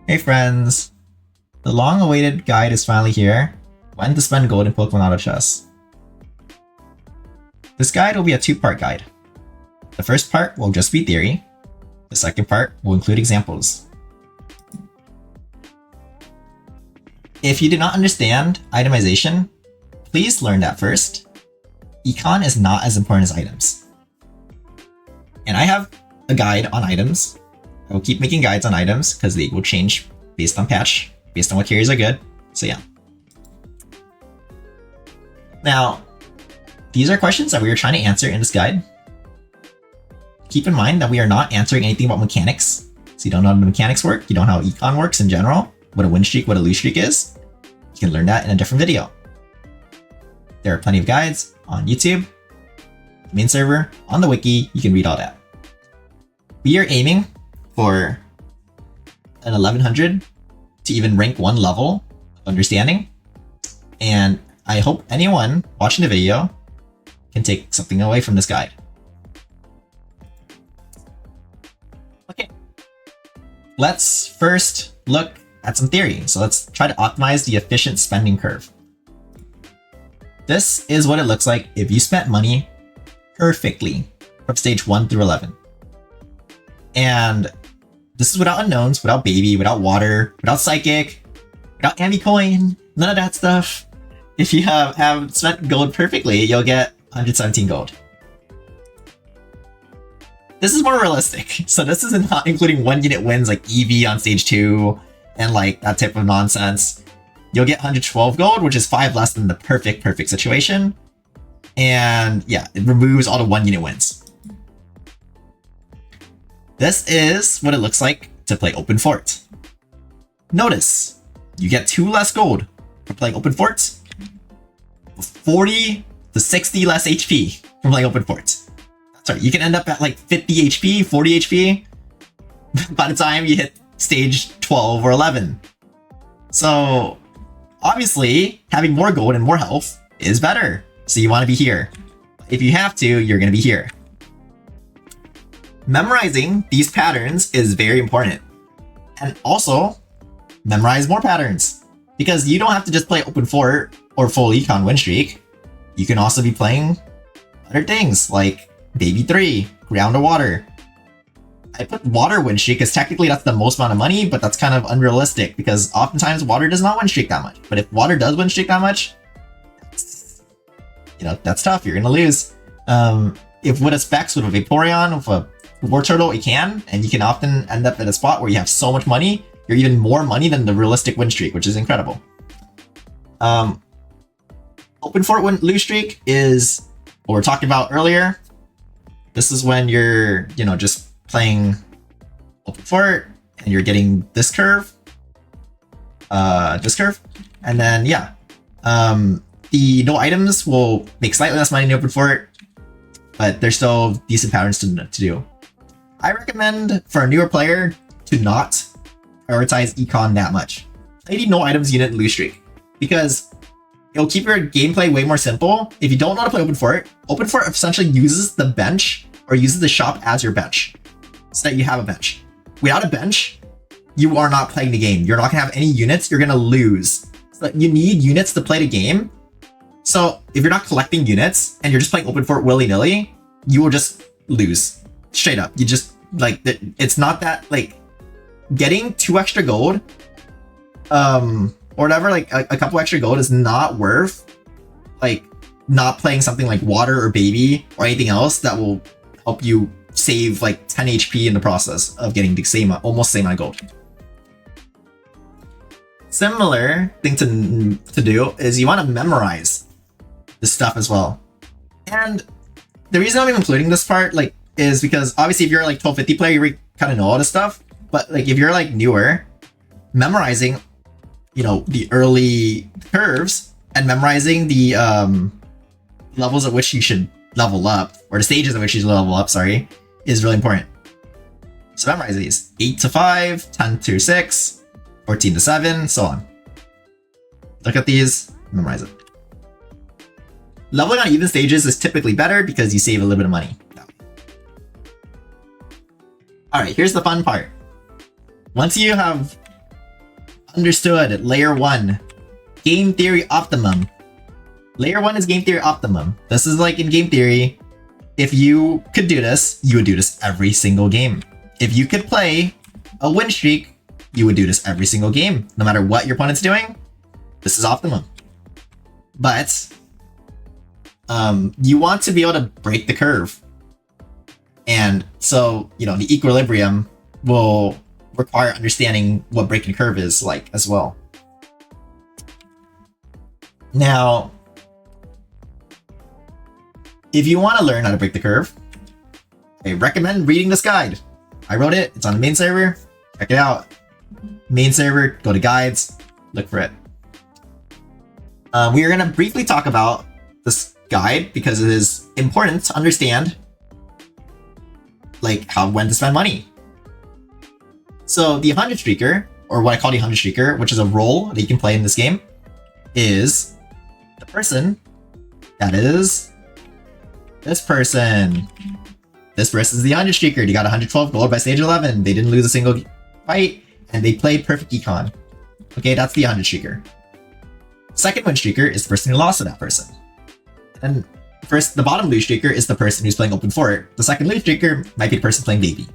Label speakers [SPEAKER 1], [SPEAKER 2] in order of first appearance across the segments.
[SPEAKER 1] Hey friends! The long-awaited guide is finally here. When to spend gold in Pokemon Auto Chess. This guide will be a two-part guide. The first part will just be theory. The second part will include examples. If you do not understand itemization, please learn that first. Econ is not as important as items. And I have a guide on items. I will keep making guides on items because they will change based on patch, based on what carries are good. So yeah. Now, these are questions that we are trying to answer in this guide. Keep in mind that we are not answering anything about mechanics. So you don't know how the mechanics work, you don't know how econ works in general, what a win streak, what a lose streak is. You can learn that in a different video. There are plenty of guides on YouTube, the main server, on the wiki, you can read all that. We are aiming for an 1100 to even rank one level of understanding. And I hope anyone watching the video can take something away from this guide. Okay, let's first look at some theory. So let's try to optimize the efficient spending curve. This is what it looks like if you spent money perfectly from stage 1 through 11. And this is without unknowns, without baby, without water, without psychic, without Amicoin, none of that stuff. If you have spent gold perfectly, you'll get 117 gold. This is more realistic. So this is not including 1 unit wins like EV on stage 2 and like that type of nonsense. You'll get 112 gold, which is 5 less than the perfect situation. And yeah, it removes all the 1 unit wins. This is what it looks like to play Open Fort. Notice, you get 2 less gold for playing Open Fort, 40 to 60 less HP from playing Open Fort. Sorry, you can end up at like 50 HP, 40 HP by the time you hit stage 12 or 11. So obviously, having more gold and more health is better. So you want to be here. If you have to, you're going to be here. Memorizing these patterns is very important. And also, memorize more patterns. Because you don't have to just play Open Fort or full econ win streak. You can also be playing other things like Baby 3, Ground or Water. I put Water win streak because technically that's the most amount of money, but that's kind of unrealistic because oftentimes Water does not win streak that much. But if Water does win streak that much, that's tough. You're gonna lose. If with a Specs, with a Vaporeon, with a Wartortle, it can, and you can often end up at a spot where you have so much money, you're even more money than the realistic win streak, which is incredible. Open Fort win lose streak is what we're talking about earlier. This is when you're, just playing Open Fort and you're getting this curve, and then yeah, the no items will make slightly less money in Open Fort, but there's still decent patterns to do. I recommend for a newer player to not prioritize econ that much. I need no items unit lose streak because it'll keep your gameplay way more simple. If you don't know how to play Open Fort essentially uses the bench or uses the shop as your bench so that you have a bench. Without a bench, you are not playing the game. You're not gonna have any units, you're gonna lose. So you need units to play the game. So if you're not collecting units and you're just playing Open Fort willy-nilly, you will just lose. Straight up. You just, it's not that, getting 2 extra gold, or whatever, a couple extra gold is not worth, not playing something like Water or Baby or anything else that will help you save, 10 HP in the process of getting the almost same amount of gold. Similar thing to do is you want to memorize this stuff as well. And the reason I'm including this part, is because obviously if you're 1250 player, you kind of know all this stuff. But if you're newer, memorizing, the early curves and memorizing the levels at which you should level up, or the stages at which you should level up, is really important. So memorize these: 8 to 5, 10 to 6, 14 to 7, so on. Look at these, memorize it. Leveling on even stages is typically better because you save a little bit of money. Alright, here's the fun part. Once you have Understood. Layer 1. Game theory optimum. Layer 1 is game theory optimum. This is like in game theory, if you could do this, you would do this every single game. If you could play a win streak, you would do this every single game. No matter what your opponent's doing, this is optimum. But you want to be able to break the curve. And so, you know, the equilibrium will require understanding what breaking curve is like as well. Now, if you want to learn how to break the curve, I recommend reading this guide. I wrote it. It's on the main server. Check it out. Main server, go to guides, look for it. We are going to briefly talk about this guide because it is important to understand like when to spend money. So the 100 streaker, or what I call the 100 streaker, which is a role that you can play in this game, is the person that is this person. This person is the 100 streaker. They got 112 gold by stage 11. They didn't lose a single fight, and they played perfect econ. Okay, that's the 100 streaker. Second win streaker is the person who lost to that person. And first, the bottom lose streaker is the person who's playing open fort. The second lose streaker might be the person playing baby.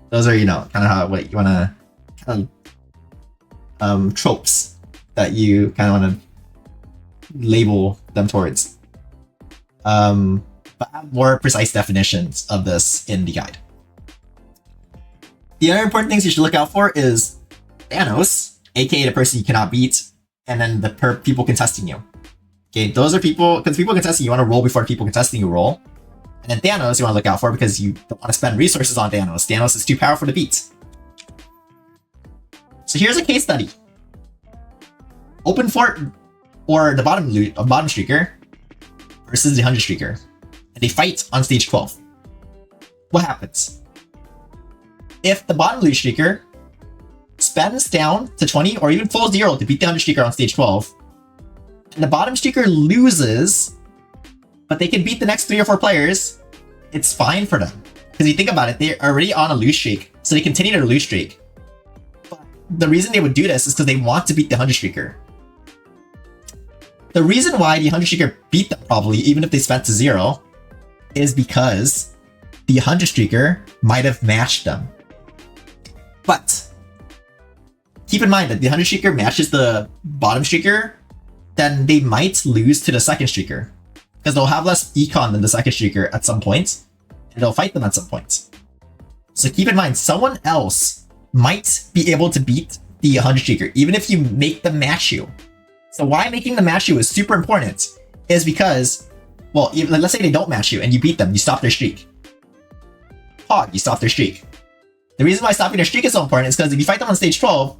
[SPEAKER 1] Those are, you know, kind of how what you want to tropes that you kind of want to label them towards. But have more precise definitions of this in the guide. The other important things you should look out for is Thanos, aka the person you cannot beat, and then the people contesting you. Okay, those are people, because people contesting you want to roll before people contesting you roll. And then Thanos you want to look out for because you don't want to spend resources on Thanos. Thanos is too powerful to beat. So here's a case study. Open fort or the bottom streaker versus the 100 streaker. And they fight on stage 12. What happens? If the bottom loot streaker spends down to 20 or even full 0 to beat the 100 streaker on stage 12, and the bottom streaker loses, but they can beat the next 3 or 4 players, it's fine for them. Because you think about it, they're already on a lose streak, so they continue their lose streak. But the reason they would do this is because they want to beat the 100 streaker. The reason why the 100 streaker beat them probably, even if they spent to 0, is because the 100 streaker might have matched them. But keep in mind that the 100 streaker matches the bottom streaker, then they might lose to the second streaker because they'll have less econ than the second streaker at some point, and they'll fight them at some point. So keep in mind, someone else might be able to beat the 100 streaker, even if you make them match you. So why making them match you is super important is because, well, even, let's say they don't match you and you beat them, you stop their streak. Hog, you stop their streak. The reason why stopping their streak is so important is because if you fight them on stage 12,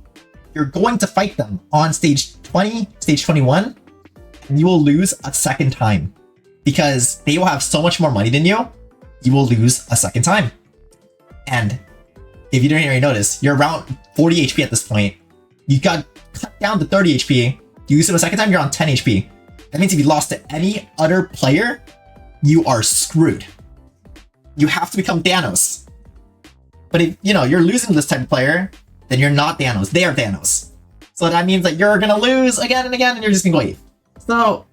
[SPEAKER 1] you're going to fight them on stage 20, stage 21, and you will lose a second time. Because they will have so much more money than you, you will lose a second time. And if you didn't already notice, you're around 40 HP at this point. You got cut down to 30 HP. You use it a second time, you're on 10 HP. That means if you lost to any other player, you are screwed. You have to become Thanos. But if, you know, you're losing to this type of player, then you're not Thanos. They are Thanos. So that means that you're gonna lose again and again, and you're just gonna go AFK. So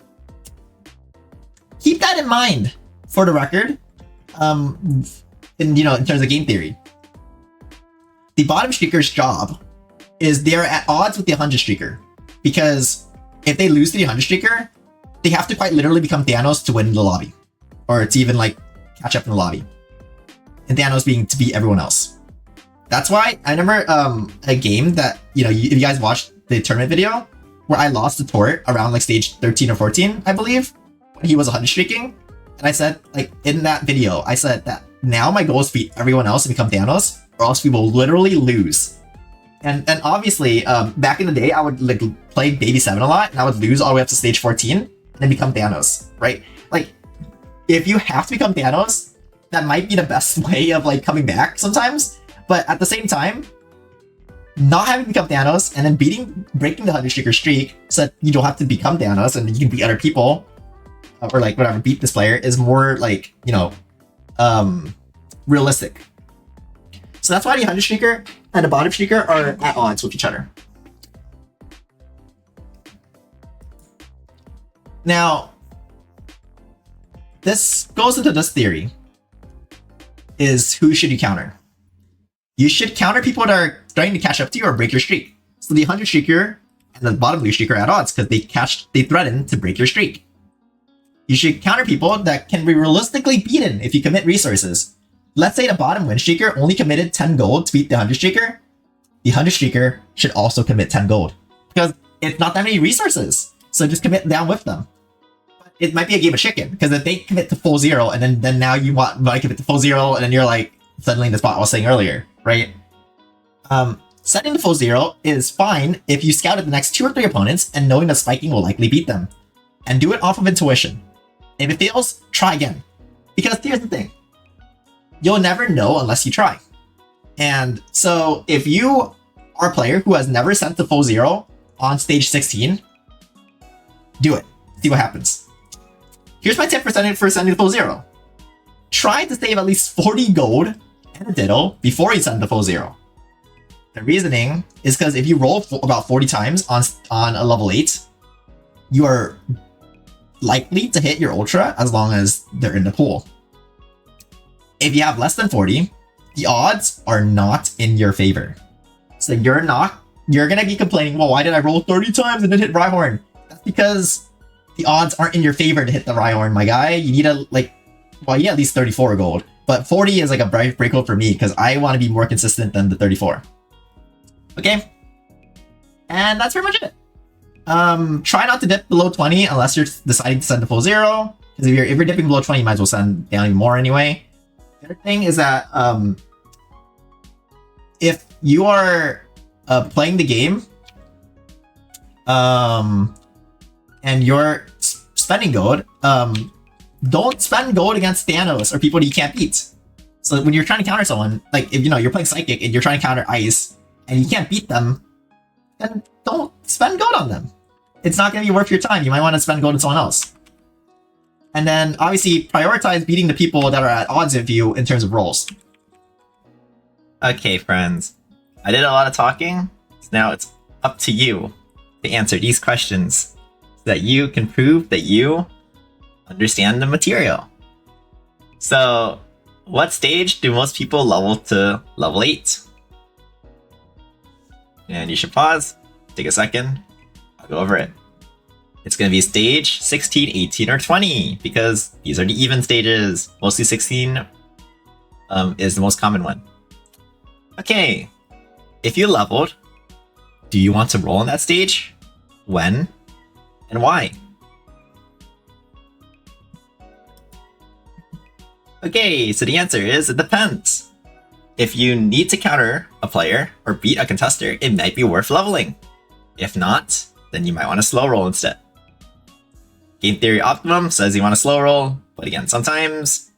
[SPEAKER 1] keep that in mind for the record. In terms of game theory, the bottom streaker's job is they're at odds with the 100 streaker, because if they lose to the 100 streaker, they have to quite literally become Thanos to win the lobby, or to even like catch up in the lobby. And Thanos being to beat everyone else. That's why I remember a game that, you know, if you guys watched the tournament video where I lost to Tort around like stage 13 or 14, I believe, when he was 100 streaking. And I said, like, in that video, I said that now my goal is to beat everyone else and become Thanos, or else we will literally lose. And obviously, back in the day, I would like play Baby 7 a lot, and I would lose all the way up to stage 14, and then become Thanos, right? Like, if you have to become Thanos, that might be the best way of like coming back sometimes. But at the same time, not having to become Thanos and then breaking the 100 streaker streak so that you don't have to become Thanos and you can beat other people, or like whatever, beat this player, is more like, you know, realistic. So that's why the 100 streaker and the bottom streaker are at odds with each other. Now, this goes into this theory, is who should you counter? You should counter people that are starting to catch up to you or break your streak. So the 100 streaker and the bottom blue streaker are at odds because they threaten to break your streak. You should counter people that can be realistically beaten if you commit resources. Let's say the bottom win streaker only committed 10 gold to beat the 100 streaker. The 100 streaker should also commit 10 gold because it's not that many resources. So just commit down with them. It might be a game of chicken because if they commit to full 0 and then now you want to commit to full 0 and then you're like suddenly in the spot I was saying earlier, right? Setting the full 0 is fine if you scout at the next 2 or 3 opponents and knowing that spiking will likely beat them. And do it off of intuition. If it fails, try again. Because here's the thing. You'll never know unless you try. And so if you are a player who has never sent the full 0 on stage 16, do it. See what happens. Here's my tip for sending the full 0. Try to save at least 40 gold and a diddle before you send the full 0. The reasoning is because if you roll about 40 times on a level 8, you are likely to hit your ultra as long as they're in the pool. If you have less than 40, the odds are not in your favor. So you're gonna be complaining, well, why did I roll 30 times and then hit Rhyhorn? That's because the odds aren't in your favor to hit the Rhyhorn, my guy. You need you need at least 34 gold. But 40 is like a break code for me because I want to be more consistent than the 34. Okay? And that's pretty much it. Try not to dip below 20 unless you're deciding to send the full 0. Because if you're dipping below 20, you might as well send down even more anyway. The other thing is that if you are playing the game and you're spending gold, don't spend gold against Thanos or people that you can't beat. So when you're trying to counter someone, like if you're playing Psychic and you're trying to counter Ice and you can't beat them, then don't spend gold on them. It's not going to be worth your time. You might want to spend gold on someone else. And then obviously prioritize beating the people that are at odds with you in terms of rolls.
[SPEAKER 2] Okay, friends. I did a lot of talking, so now it's up to you to answer these questions so that you can prove that you understand the material. So, what stage do most people level to level 8? And you should pause, take a second, I'll go over it. It's going to be stage 16, 18, or 20, because these are the even stages. Mostly 16 is the most common one. Okay, if you leveled, do you want to roll on that stage? When? And why? Okay, so the answer is it depends. If you need to counter a player or beat a contester, it might be worth leveling. If not, then you might want to slow roll instead. Game Theory Optimum says you want to slow roll, but again, sometimes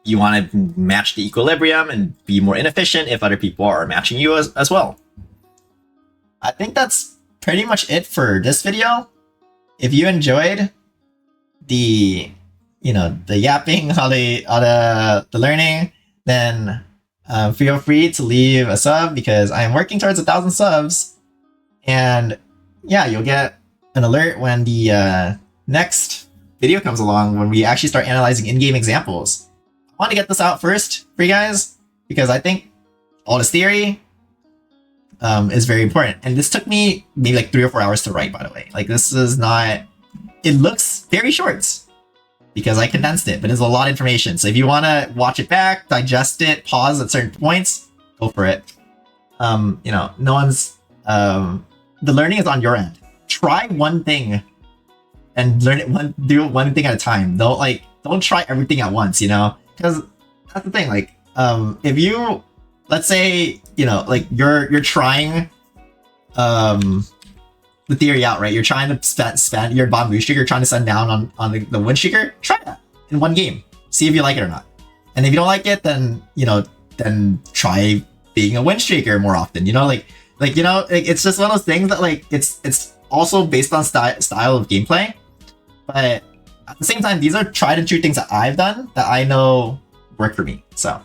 [SPEAKER 2] you want to match the equilibrium and be more inefficient if other people are matching you as well.
[SPEAKER 1] I think that's pretty much it for this video. If you enjoyed the yapping, all the learning, then feel free to leave a sub because I am working towards 1,000 subs. And yeah, you'll get an alert when the next video comes along, when we actually start analyzing in-game examples. I want to get this out first for you guys because I think all this theory is very important. And this took me maybe like 3 or 4 hours to write, by the way. Like this is not, it looks very short because I condensed it, but it's a lot of information. So if you want to watch it back, digest it, pause at certain points, go for it. No one's, the learning is on your end. Try one thing and learn it do one thing at a time. Don't try everything at once, because that's the thing. Like, if you, let's say, you're trying, the theory out, right? You're trying to spend your bottom blue streaker, you're trying to send down on the win streaker. Try that in one game. See if you like it or not. And if you don't like it, then, then try being a win streaker more often, it's just one of those things that it's also based on style of gameplay, but at the same time, these are tried and true things that I've done that I know work for me. So